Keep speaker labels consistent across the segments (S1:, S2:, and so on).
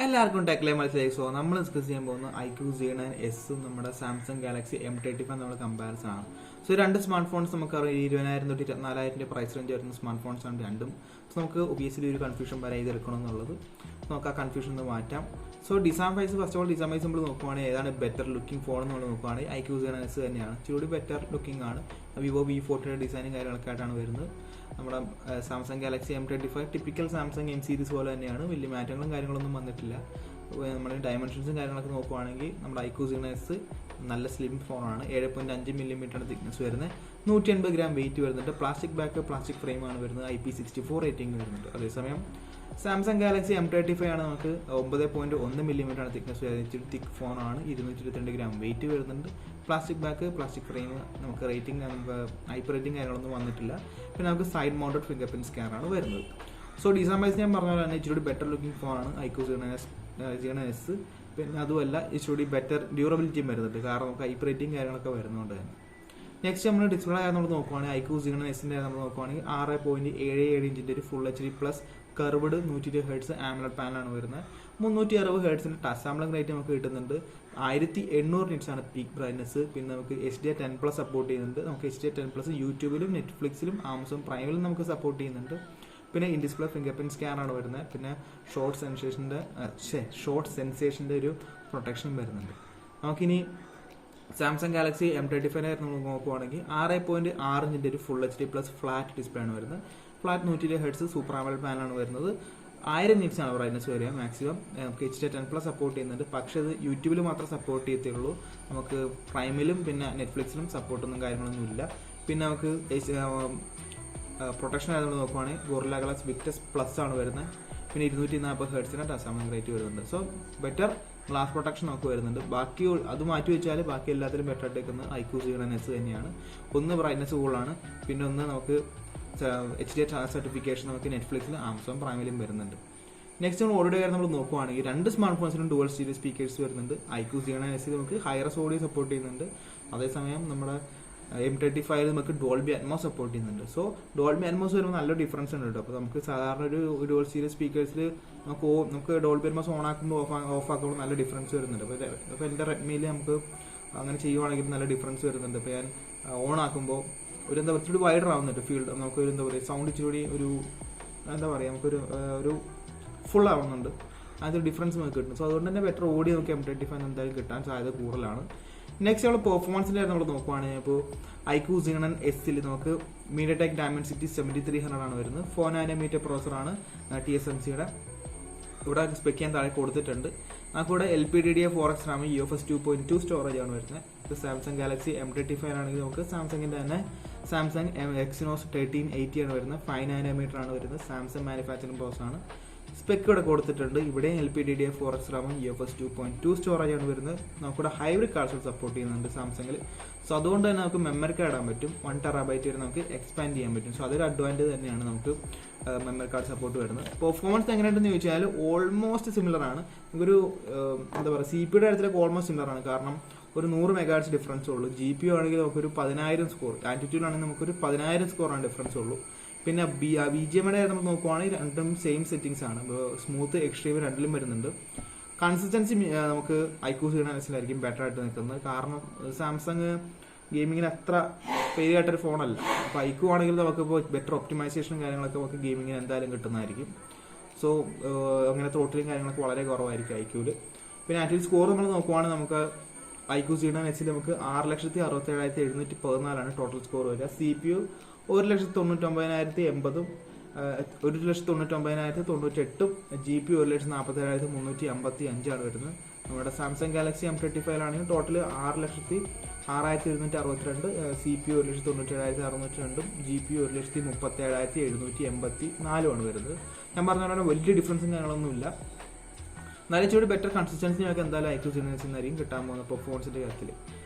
S1: എല്ലാവർക്കും ടെക്ലൈ മനസ്സിലായി. സോ നമ്മൾ ഡിസ്കസ് ചെയ്യാൻ പോകുന്ന iQOO9S നമ്മുടെ സാംസങ് ഗാലക്സി M35 നമ്മൾ കമ്പാരിസൺ ആണ്. സോ രണ്ട് സ്മാർട്ട് ഫോൺസ് നമുക്കറിയാം 20,000 തൊട്ട് 24,000 പ്രൈസ് റേഞ്ച് വരുന്ന സ്മാർട്ട് ഫോൺസ് ആണ് രണ്ടും. സോ നമുക്ക് ഒബിയസ്ലി ഒരു കൺഫ്യൂഷൻ വരെ ഇതെടുക്കണം എന്നുള്ളത് നമുക്ക് ആ കൺഫ്യൂഷൻ ഒന്ന് മാറ്റാം. So design wise first of all design wise നമ്മൾ നോക്കുവാണെങ്കിൽ ഏതാണ് ബെറ്റർ ലുക്കിംഗ് ഫോൺ നമ്മൾ നോക്കുകയാണെങ്കിൽ iQOO9S തന്നെയാണ്. ഇച്ചിരി ബെറ്റർ ലുക്കിംഗ് ആണ്. വിവോ V40 ഡിസൈനും കാര്യങ്ങളൊക്കെ ആയിട്ടാണ് വരുന്നത്. നമ്മുടെ Samsung Galaxy M35 typical Samsung M series പോലെ തന്നെയാണ്. വലിയ മാറ്റങ്ങളും കാര്യങ്ങളൊന്നും വന്നിട്ടില്ല. നമ്മുടെ ഡയമെൻഷൻസും കാര്യങ്ങളൊക്കെ നോക്കുവാണെങ്കിൽ നമ്മുടെ iQOO9S നല്ല സ്ലിം ഫോണാണ്. 7.5 mm തിക്നെസ് വരുന്നത്, 180 ഗ്രാം വെയിറ്റ് വരുന്നുണ്ട്. പ്ലാസ്റ്റിക് ബാക്ക് പ്ലാസ്റ്റിക് ഫ്രെയിമാണ് വരുന്നത്. IP64 റേറ്റിംഗ് വരുന്നുണ്ട്. അതേസമയം സാംസങ് ഗാലക്സി M35 ആണ് നമുക്ക് 9.1 mm തിക്നെസ് വരുന്നത്. തിക്ക് ഫോണാണ്. 222 ഗ്രാം വെയിറ്റ് വരുന്നുണ്ട്. പ്ലാസ്റ്റിക് ബാക്ക് പ്ലാസ്റ്റിക് ഫ്രെയിം നമുക്ക് റേറ്റിംഗ് IP റേറ്റിംഗ് കാര്യങ്ങളൊന്നും വന്നിട്ടില്ല. പിന്നെ നമുക്ക് സൈഡ് മൗണ്ടഡ് ഫിംഗർ പ്രിന്റ് സ്കാനറാണ് വരുന്നത്. സോ ഡിസൈൻ വൈസ് ഞാൻ പറഞ്ഞ പോലെ തന്നെ ഇച്ചിരി ബെറ്റർ ലുക്കിംഗ് ഫോണാണ് iQOO9S. പിന്നെ അതുമല്ല ഇച്ചിരി ബെറ്റർ ഡ്യൂറബിലിറ്റിയും വരുന്നുണ്ട്. കാരണം നമുക്ക് IP റേറ്റിംഗ് കാര്യങ്ങളൊക്കെ വരുന്നതുകൊണ്ട് തന്നെ. നെക്സ്റ്റ് നമ്മൾ ഡിസ്പ്ലേ നമ്മൾ നോക്കുവാണെങ്കിൽ iQOO9S നമ്മൾ നോക്കുവാണെങ്കിൽ 6.77 ഇഞ്ചിൻ്റെ ഒരു full HD plus curved 120 Hz AMOLED പാനലാണ് വരുന്നത്. 360 Hz ടച്ച് സാമ്പിളിംഗ് റേറ്റ് നമുക്ക് കിട്ടുന്നുണ്ട്. 1800 nits ആണ് പീക്ക് ബ്രൈറ്റ്നസ്. പിന്നെ നമുക്ക് HDR10+ സപ്പോർട്ട് ചെയ്യുന്നുണ്ട്. നമുക്ക് HDR10+ യൂട്യൂബിലും നെറ്റ്ഫ്ലിക്സിലും ആമസോൺ പ്രൈമിലും നമുക്ക് സപ്പോർട്ട് ചെയ്യുന്നുണ്ട്. പിന്നെ ഇൻ ഡിസ്പ്ലേ ഫിംഗർ പ്രിന്റ് സ്കാനാണ് വരുന്നത്. പിന്നെ ഷോർട്ട് സെൻസേഷൻ്റെ ഒരു പ്രൊട്ടക്ഷൻ വരുന്നുണ്ട്. നമുക്കിനി സാംസങ് ഗാലക്സി M35 നമ്മൾ നോക്കുവാണെങ്കിൽ 6.6 ഇഞ്ചിൻ്റെ ഒരു full HD plus flat display ആണ് വരുന്നത്. ഫ്ലാറ്റ് 120 Hz സൂപ്പർ AMOLED പാനലാണ് വരുന്നത്. 1000 nits ആണ് ബ്രൈറ്റ്നസ് വരിക മാക്സിമം. നമുക്ക് HDR10+ സപ്പോർട്ട് ചെയ്യുന്നുണ്ട്. പക്ഷേ അത് യൂട്യൂബിൽ മാത്രം സപ്പോർട്ട് ചെയ്യത്തുള്ളൂ. നമുക്ക് പ്രൈമിലും പിന്നെ നെറ്റ്ഫ്ലിക്സിലും സപ്പോർട്ടൊന്നും കാര്യങ്ങളൊന്നും ഇല്ല. പിന്നെ നമുക്ക് പ്രൊട്ടക്ഷൻ ആയത് നമ്മൾ നോക്കുവാണെങ്കിൽ ഗോറില്ല ഗ്ലാസ് വിക്ടസ് പ്ലസ് ആണ് വരുന്നത്. പിന്നെ 240 Hz ടച്ച് സാമ്പിളിംഗ് റേറ്റ് വരുന്നുണ്ട്. സോ ബെറ്റർ ഗ്ലാസ് പ്രൊട്ടക്ഷൻ നമുക്ക് വരുന്നുണ്ട്. ബാക്കി അത് മാറ്റി വെച്ചാൽ ബാക്കി എല്ലാത്തിലും ബെറ്റർ ആയിട്ട് നിൽക്കുന്നത് iQOO9S തന്നെയാണ്. ഒന്ന് ബ്രൈറ്റ്നസ് കൂടുതലാണ്. പിന്നെ ഒന്ന് നമുക്ക് HDR സർട്ടിഫിക്കേഷൻ നമുക്ക് നെറ്റ്ഫ്ലിക്സിലും ആമസോൺ പ്രൈമിലും വരുന്നുണ്ട്. നെക്സ്റ്റ് നമ്മൾ ഓഡിയോ കാര്യം നമ്മൾ നോക്കുവാണെങ്കിൽ രണ്ട് സ്മാർട്ട് ഫോൺസിലും ഡുവൽ സ്റ്റീരിയോ സ്പീക്കേഴ്സ് വരുന്നുണ്ട്. iQOO9S നമുക്ക് ഹൈറസ് ഓഡിയോ സപ്പോർട്ട് ചെയ്യുന്നുണ്ട്. അതേസമയം നമ്മുടെ M35 നമുക്ക് ഡോൾബി അറ്റ്മോസ് സപ്പോർട്ട് ചെയ്യുന്നുണ്ട്. സോ ഡോൾബി അറ്റ്മോസ് വരുമ്പോൾ നല്ല ഡിഫറൻസ് ഉണ്ട് കേട്ടോ. അപ്പോൾ നമുക്ക് സാധാരണ ഒരു ഡുവൽ സ്റ്റീരിയോ സ്പീക്കേഴ്സിൽ നമുക്ക് ഡോൾബി അറ്റ്മോസ് ഓൺ ആക്കുമ്പോൾ ഓഫ് ആക്കുമ്പോൾ നല്ല ഡിഫറൻസ് വരുന്നുണ്ട്. അപ്പോൾ എൻ്റെ റെഡ്മിയിൽ നമുക്ക് അങ്ങനെ ചെയ്യുവാണെങ്കിൽ നല്ല ഡിഫറൻസ് വരുന്നുണ്ട്. അപ്പോൾ ഞാൻ ഓൺ ആക്കുമ്പോൾ ഒരു എന്താ പറയുക ഇച്ചിരി വൈഡർ ആവുന്നുണ്ട് ഫീൽഡ്. നമുക്ക് ഒരു എന്താ പറയുക സൗണ്ട് ഇച്ചിരി ഒരു എന്താ പറയുക നമുക്കൊരു ഫുൾ ആവുന്നുണ്ട്. അതിൽ ഡിഫറൻസ് നമുക്ക് കിട്ടും. സോ അതുകൊണ്ട് തന്നെ ബെറ്റർ ഓഡിയോ നമുക്ക് M35 എന്തായാലും കിട്ടാൻ സാധ്യത കൂടുതലാണ്. നെക്സ്റ്റ് നമ്മൾ പെർഫോമൻസിൻ്റെ നമ്മൾ നോക്കുവാണെങ്കിൽ ഇപ്പോൾ iQOO9S നമുക്ക് MediaTek Dimensity 7300 ആണ് വരുന്നത്. 4 nm പ്രോസറാണ് TSMCയുടെ. ഇവിടെ സ്പെക്ക് ചെയ്യാൻ താഴെ കൊടുത്തിട്ടുണ്ട്. കൂടെ LPDDR4X RAM UFS 2.2 സ്റ്റോറേജ് ആണ് വരുന്നത്. ഇപ്പോൾ സാംസങ് ഗാലക്സി M35 ആണെങ്കിൽ നമുക്ക് സാംസങ്ങിൻ്റെ തന്നെ സാംസങ് Exynos 1380 ആണ് വരുന്നത്. 5 nm ആണ് വരുന്നത്. സാംസങ് മാനുഫാക്ചറിംഗ് പ്രോസസ്സാണ്. സ്പെക്ക് ഇവിടെ കൊടുത്തിട്ടുണ്ട്. ഇവിടെ LPDDR4X RAM UFS 2.2 സ്റ്റോറേജ് ആണ് വരുന്നത്. നമുക്കിവിടെ ഹൈബ്രിഡ് കാർഡ്സ് സപ്പോർട്ട് ചെയ്യുന്നുണ്ട് സാംസങ്ങിൽ. സോ അതുകൊണ്ട് തന്നെ നമുക്ക് മെമ്മറി കാർഡ് ഇടാൻ പറ്റും. 1 TB വരെ നമുക്ക് എക്സ്പാൻഡ് ചെയ്യാൻ പറ്റും. സോ അതൊരു അഡ്വാൻറ്റേജ് തന്നെയാണ് നമുക്ക് മെമ്മറി കാർഡ് സപ്പോർട്ട് വരുന്നത്. പെർഫോമൻസ് എങ്ങനെയുണ്ടെന്ന് ചോദിച്ചാൽ ഓൾമോസ്റ്റ് സിമിലർ ആണ്. നമുക്കൊരു എന്താ പറയുക CPU കാര്യത്തിലൊക്കെ ഓൾമോസ്റ്റ് സിമിലർ ആണ്. കാരണം ഒരു 100 MHz ഡിഫറൻസ് ഉള്ളൂ. GPU ആണെങ്കിൽ നമുക്കൊരു 10,000 സ്കോർ, ആറ്റിറ്റ്യൂഡിലാണെങ്കിൽ നമുക്കൊരു 10,000 സ്കോറാണ് ഡിഫറൻസ് ഉള്ളൂ. പിന്നെ BGMയുടെ നമ്മൾ നോക്കുവാണെങ്കിൽ രണ്ടും സെയിം സെറ്റിംഗ്സ് ആണ്. സ്മൂത്ത് എക്സ്ട്രീം രണ്ടിലും വരുന്നുണ്ട്. കൺസിസ്റ്റൻസി നമുക്ക് iQOO9S ബെറ്റർ ആയിട്ട് നിൽക്കുന്നത്. കാരണം സാംസങ് ഗെയിമിങ്ങിന് അത്ര പേരായിട്ടൊരു ഫോണല്ല. അപ്പോൾ iQ ആണെങ്കിൽ നമുക്കിപ്പോൾ ബെറ്റർ ഒപ്റ്റിമൈസേഷനും കാര്യങ്ങളൊക്കെ നമുക്ക് ഗെയിമിങ്ങിന് എന്തായാലും കിട്ടുന്നതായിരിക്കും. സോ അങ്ങനെ ത്രോട്ടിലും കാര്യങ്ങളൊക്കെ വളരെ കുറവായിരിക്കും iQല്. പിന്നെ ആക്ച്വലി സ്കോർ നമ്മൾ നോക്കുവാണെങ്കിൽ നമുക്ക് iQOO9S നമുക്ക് 6,67,714 ടോട്ടൽ സ്കോർ വരിക. CPU 1,99,080, 1,99,098, GPU 1,47,355 ആണ് വരുന്നത്. നമ്മുടെ സാംസങ് ഗാലക്സി M35 ആണെങ്കിൽ ടോട്ടൽ 6,06,262, CPU 1,97,602, GPU 1,37,784 ആണ് വരുന്നത്. ഞാൻ പറഞ്ഞ പോലെ വലിയ ഡിഫറൻസും കാര്യങ്ങളൊന്നുമില്ല. എന്നാലും ഇച്ചിരി ബെറ്റർ കൺസിസ്റ്റൻസി നമുക്ക് എന്തായാലും iQOO9S കിട്ടാൻ പോകുന്ന പെർഫോമൻസിൻ്റെ കാര്യത്തിൽ.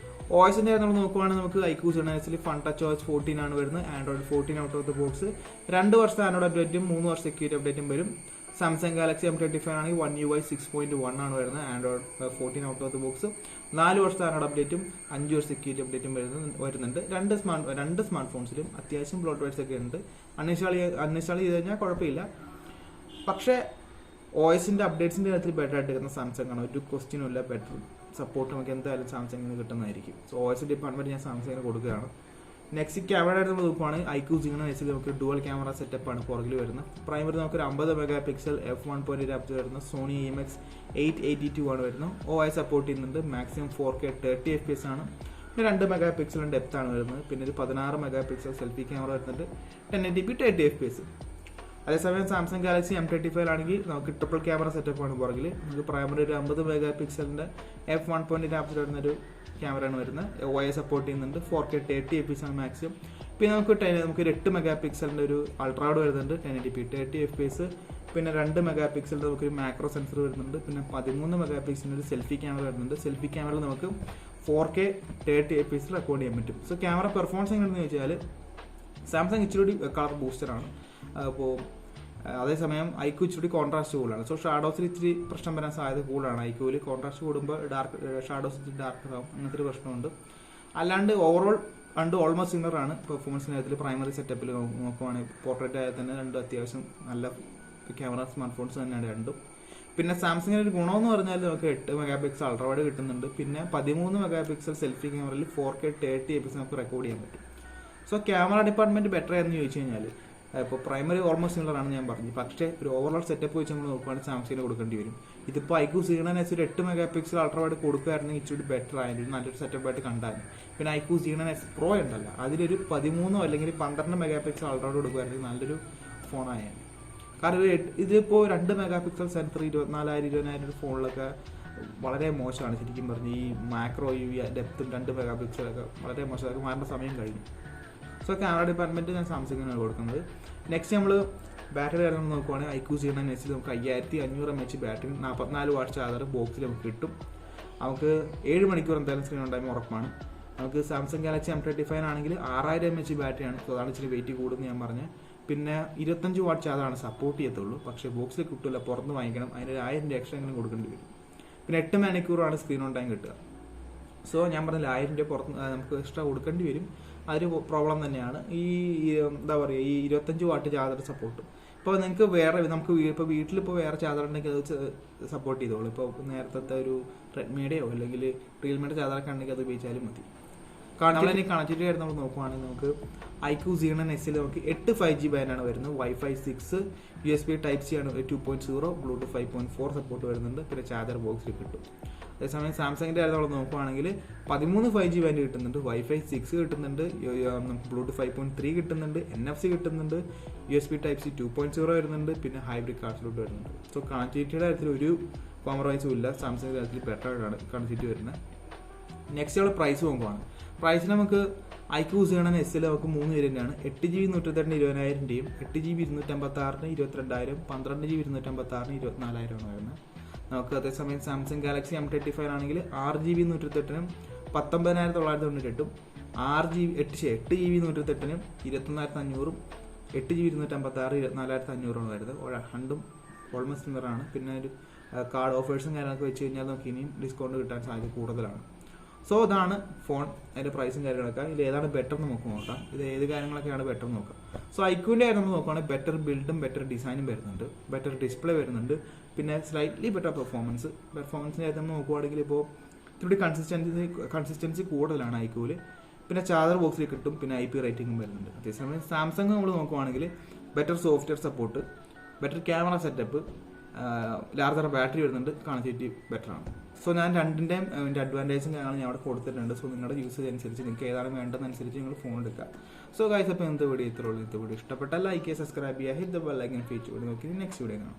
S1: OSന്റെ നമ്മൾ നോക്കുവാണെങ്കിൽ നമുക്ക് iQOO9S ഫൺ ടച്ച് OS 14 ആണ് വരുന്നത്. Android 14 out of the box. 2 വർഷത്തെ ആൻഡ്രോയിഡ് അപ്ഡേറ്റും 3 വർഷം സെക്യൂരിറ്റി അപ്ഡേറ്റും വരും. സാംസങ് ഗാലക്സി M35 ആണെങ്കിൽ One UI 6.1 ആണ് വരുന്നത്. Android 14 out of the box. 4 വർഷത്തെ ആൻഡ്രോയിഡ് അപ്ഡേറ്റും 5 വർഷം സെക്യൂരിറ്റി അപ്ഡേറ്റും വരുന്നുണ്ട്. രണ്ട് സ്മാർട്ട് ഫോൺസിലും അത്യാവശ്യം ബ്ലോട്ട്വെയർസ് ഒക്കെ ഉണ്ട്. അൺഇൻസ്റ്റാൾ ചെയ്ത് കഴിഞ്ഞാൽ കുഴപ്പമില്ല. പക്ഷേ OSന്റെ അപ്ഡേറ്റ്സിന്റെ കാര്യത്തിൽ ബെറ്റർ ആയിട്ട് കിട്ടുന്ന സാംസങ് ആണ്, ഒരു ക്വസ്റ്റ്യനും ഇല്ല. ബെറ്റർ സപ്പോർട്ട് നമുക്ക് എന്തായാലും സാംസങ്ങിന് കിട്ടുന്നതായിരിക്കും. സോ OS ഡിപ്പാർട്ട്മെന്റ് ഞാൻ സാംസങ്ങിന് കൊടുക്കുകയാണ്. നെക്സ്റ്റ് ക്യാമറ ആയിട്ട് നമ്മൾ നോക്കുവാണ് IQ G9 നമുക്ക് ഡുവൽ ക്യാമറ സെറ്റപ്പ് ആണ് പുറകിൽ വരുന്നത്. പ്രൈമറി നമുക്ക് ഒരു 50 മെഗാ പിക്സൽ f1.8 ആപ്സ് വരുന്ന സോണി EMX 882 ആണ് വരുന്നത്. OS സപ്പോർട്ട് ചെയ്യുന്നുണ്ട്. മാക്സിമം 4K 30 FPS ആണ്. പിന്നെ 2 മെഗാ പിക്സൽ ഡെപ്ത് ആണ് വരുന്നത്. പിന്നെ ഒരു 16 മെഗാ പിക്സൽ സെൽഫി ക്യാമറ വരുന്നുണ്ട്. 1080p 30 FPS. അതേസമയം സാംസങ് ഗാലക്സി M35 ആണെങ്കിൽ നമുക്ക് ട്രിപ്പിൾ ക്യാമറ സെറ്റപ്പ് ആണ് പുറകിൽ. നമുക്ക് പ്രൈമറി ഒരു 50 മെഗാ പിക്സലിന്റെ f1.8 ആപ്സ് വരുന്നൊരു ക്യാമറയാണ് വരുന്നത്. OS സപ്പോർട്ട് ചെയ്യുന്നുണ്ട്. 4K 30 FPS ആണ് മാക്സിമം. പിന്നെ നമുക്ക് ഒരു 8 മെഗാ പിക്സലിന്റെ ഒരു അൾട്രാഡ് വരുന്നുണ്ട്. 1080p 30 FPS. പിന്നെ 2 മെഗാ പിക്സലിന്റെ നമുക്കൊരു മാക്രോ സെൻസർ വരുന്നുണ്ട്. പിന്നെ 13 മെഗാ പിക്സലിന്റെ ഒരു സെൽഫി ക്യാമറ വരുന്നുണ്ട്. സെൽഫി ക്യാമറയിൽ നമുക്ക് 4K 30 FPS റെക്കോർഡ് ചെയ്യാൻ പറ്റും. സോ ക്യാമറ പെർഫോമൻസ് എങ്ങനെയാണെന്ന് ചോദിച്ചാൽ സാംസങ് ഇച്ചിരി കളർ ബൂസ്റ്ററാണ്. അപ്പോൾ അതേസമയം IQ ഇച്ചിരി കോൺട്രാസ്റ്റ് കൂടുതലാണ്. സോ ഷാഡോസിൽ ഇച്ചിരി പ്രശ്നം വരാൻ സാധ്യത കൂടുതലാണ്. IQവിൽ കോൺട്രാസ്റ്റ് കൂടുമ്പോൾ ഷാഡോസ് ഇച്ചിരി ഡാർക്ക് ആവും, അങ്ങനത്തെ ഒരു പ്രശ്നമുണ്ട്. അല്ലാണ്ട് ഓവറോൾ ഓൾമോസ്റ്റ് സിമിലർ ആണ് പെർഫോമൻസിന്റെ കാര്യത്തിൽ. പ്രൈമറി സെറ്റപ്പിൽ നോക്കുവാണെങ്കിൽ പോർട്രേറ്റ് ആയാൽ തന്നെ രണ്ടും അത്യാവശ്യം നല്ല ക്യാമറ സ്മാർട്ട് ഫോൺസ് തന്നെയാണ് രണ്ടും. പിന്നെ സാംസങ്ങിന് ഒരു ഗുണമെന്ന് പറഞ്ഞാൽ നമുക്ക് 8 മെഗാ പിക്സൽ അൾട്രാവൈഡ് കിട്ടുന്നുണ്ട്. പിന്നെ 13 മെഗാ പിക്സൽ സെൽഫി ക്യാമറയിൽ 4K 30 FPS നമുക്ക് റെക്കോർഡ് ചെയ്യാൻ പറ്റും. സോ ക്യാമറ ഡിപ്പാർട്ട്മെന്റ് ബെറ്റർ ആയെന്ന് ചോദിച്ചു കഴിഞ്ഞാൽ ഇപ്പോൾ പ്രൈമറി ഓൾമോസ്റ്റ് സിമിലർ ആണ് ഞാൻ പറഞ്ഞു. പക്ഷേ ഒരു ഓവറോൾ സെറ്റപ്പ് വെച്ച് നമ്മൾ നോക്കുകയാണെങ്കിൽ സാംസങ്ങിന് കൊടുക്കേണ്ടി വരും. ഇതിപ്പോൾ IQ G9 ഒരു 8 മെഗാ പിക്സൽ അൾട്രാവൈഡ് കൊടുക്കുകയായിരുന്നെങ്കിൽ ഇച്ചിരി ബെറ്റർ ആയിരുന്നു, നല്ലൊരു സെറ്റപ്പ് ആയിട്ട് കണ്ടായിരുന്നു. പിന്നെ IQ G9 Pro ഉണ്ടല്ലോ, അതിലൊരു 13 അല്ലെങ്കിൽ 12 മെഗാ പിക്സൽ അൾട്രാവൈഡ് കൊടുക്കുകയായിരുന്നെങ്കിൽ നല്ലൊരു ഫോണായാണ്. കാരണം ഇതിപ്പോൾ 2 മെഗാ പിക്സൽ സെൻസർ 24,000-20,000 ഫോണിലൊക്കെ വളരെ മോശമാണ് ശരിക്കും പറഞ്ഞ്. ഈ മാക്രോ ഡെപ്തും 2 മെഗാ പിക്സലൊക്കെ വളരെ മോശം, അതൊക്കെ മാറേണ്ട സമയം കഴിഞ്ഞു. സോ ക്യാമറ ഡിപ്പാർട്ട്മെന്റ് ഞാൻ സാംസങ്ങിനാണ് കൊടുക്കുന്നത്. നെക്സ്റ്റ് നമ്മൾ ബാറ്ററി കാര്യം നോക്കുവാണെങ്കിൽ IQ G9 നമുക്ക് 5500 mAh ബാറ്ററി, 44 വാട്ട് ചാർജർ ബോക്സിൽ നമുക്ക് കിട്ടും. നമുക്ക് 7 മണിക്കൂർ എന്തായാലും സ്ക്രീൻ ടൈം ഉറപ്പാണ്. നമുക്ക് സാംസങ് ഗാലക്സി M35 ആണെങ്കിൽ 6000 mAh ബാറ്ററിയാണ്. സോ അതാണ് ഇച്ചിരി വെയിറ്റ് കൂടുമെന്ന് ഞാൻ പറഞ്ഞത്. പിന്നെ 25 വാട്ട് ചാർജറാണ് സപ്പോർട്ട് ചെയ്യത്തുള്ളൂ. പക്ഷേ ബോക്സിൽ കിട്ടില്ല, പുറത്ത് വാങ്ങിക്കണം. അതിന് 1000 രൂപ എക്സ്ട്രാ എങ്കിലും കൊടുക്കേണ്ടി വരും. പിന്നെ 8 മണിക്കൂറാണ് സ്ക്രീൻ ഓൺ ടൈം കിട്ടുക. സോ ഞാൻ പറഞ്ഞില്ല 1000 രൂപ പുറത്ത് നമുക്ക് എക്സ്ട്രാ കൊടുക്കേണ്ടി വരും. അതൊരു പ്രോബ്ലം തന്നെയാണ്. ഈ എന്താ പറയുക, ഈ 25 വാട്ട് ചാർജർ സപ്പോർട്ട് ഇപ്പോൾ നിങ്ങൾക്ക് നമുക്ക് ഇപ്പോൾ വീട്ടിലിപ്പോൾ വേറെ ചാർജർ ഉണ്ടെങ്കിൽ അത് സപ്പോർട്ട് ചെയ്തോളൂ. ഇപ്പോൾ നേരത്തെ ഒരു റെഡ്മിയുടെയോ അല്ലെങ്കിൽ റിയൽമിയുടെ ചാർജറൊക്കെ ഉണ്ടെങ്കിൽ അത് ഉപയോഗിച്ചാലും മതി. നമ്മളിനി കണക്ടിവിറ്റി ആയിട്ട് നമ്മൾ നോക്കുവാണെങ്കിൽ നമുക്ക് IQ G9 നമുക്ക് 8 5G ബാൻഡാണ് വരുന്നത്. Wi-Fi 6, USB Type-C ആണ് 2.0, Bluetooth 5.4 സപ്പോർട്ട് വരുന്നുണ്ട്. പിന്നെ ചാർജർ ബോക്സിൽ കിട്ടും. അതേസമയം സാംസങ്ങിന്റെ കാര്യം നമ്മൾ നോക്കുവാണെങ്കിൽ 13 5G ബാൻഡ് കിട്ടുന്നുണ്ട്, Wi-Fi 6 കിട്ടുന്നുണ്ട്, Bluetooth 5.3 കിട്ടുന്നുണ്ട്, NFC കിട്ടുന്നുണ്ട്, USB Type-C 2.0 വരുന്നുണ്ട്, പിന്നെ ഹൈബ്രിഡ് കാർഡ് വരുന്നുണ്ട്. സോ കണക്ടിവിറ്റിയുടെ കാര്യത്തിൽ ഒരു കോംപ്രമൈസും ഇല്ല. സാംസങ്ങിന്റെ കാര്യത്തിൽ ബെറ്റർ ആയിട്ടാണ് കണക്ടിവിറ്റി വരുന്നത്. നെക്സ്റ്റ് നമ്മൾ പ്രൈസ് നോക്കുവാണ്. പ്രൈസ് നമുക്ക് IQ G9 നമുക്ക് 3 വേരിയന്റാണ്. 8GB 128 20,000 8GB 256 22,000, 12GB 256 24,000 വരുന്നത്. നമുക്ക് അതേസമയം സാംസങ് ഗാലക്സി M35 ആണെങ്കിൽ 6GB 128 19,998, 8GB 128 21,500, 8GB 256 24,500 വരുന്നത്. രണ്ടും ഓൾമോസ്റ്റ് സിമിലറാണ്. പിന്നെ ഒരു കാർഡ് ഓഫേഴ്സും കാര്യങ്ങളൊക്കെ വെച്ച് കഴിഞ്ഞാൽ നമുക്ക് ഇനിയും ഡിസ്കൗണ്ട് കിട്ടാൻ സാധ്യത കൂടുതലാണ്. സോ ഇതാണ് ഫോൺ, അതിൻ്റെ പ്രൈസും കാര്യങ്ങളൊക്കെ. ഇതിൽ ഏതാണ് ബെറ്റർ നമുക്ക് നോക്കാം. ഇത് ഏത് കാര്യങ്ങളൊക്കെയാണ് ബെറ്റർ നോക്കാം. സോ IQവിൻ്റെ കാര്യം നമ്മൾ നോക്കുകയാണെങ്കിൽ ബെറ്റർ ബിൽഡും ബെറ്റർ ഡിസൈനും വരുന്നുണ്ട്, ബെറ്റർ ഡിസ്പ്ലേ വരുന്നുണ്ട്, പിന്നെ സ്ലൈറ്റ്ലി ബെറ്റർ പെർഫോമൻസിൻ്റെ കാര്യം നമ്മൾ നോക്കുവാണെങ്കിൽ ഇപ്പോൾ ഇത്തിരി കൺസിസ്റ്റൻസി കൂടുതലാണ് IQവിൽ. പിന്നെ ചാർജർ ബോക്സിൽ കിട്ടും, പിന്നെ IP റേറ്റിംഗും വരുന്നുണ്ട്. അതേസമയം സാംസങ് നമ്മൾ നോക്കുവാണെങ്കിൽ better software support, better camera setup, larger battery വരുന്നുണ്ട്, കണക്ടിവിറ്റി ബെറ്റർ ആണ്. സോ ഞാൻ രണ്ടിൻ്റെയും അഡ്വാൻറ്റേജും കാര്യങ്ങളും ഞാൻ അവിടെ കൊടുത്തിട്ടുണ്ട്. സോ നിങ്ങളുടെ യൂസേജ് അനുസരിച്ച് നിങ്ങൾക്ക് ഏതാണ് വേണ്ടതെന്നനുസരിച്ച് നിങ്ങൾ ഫോൺ എടുക്കുക. സോ ഗൈസ്, അപ്പോൾ ഇന്നത്തെ വീഡിയോ ഇത്രയുള്ളൂ. ഇന്നത്തെ വീഡിയോ ഇഷ്ടപ്പെട്ടാൽ ലൈക്ക് ചെയ്യുക, സബ്സ്ക്രൈബ് ചെയ്യുക, hit the bell icon feature നോക്കി നെക്സ്റ്റ് വീഡിയോ കാണാം.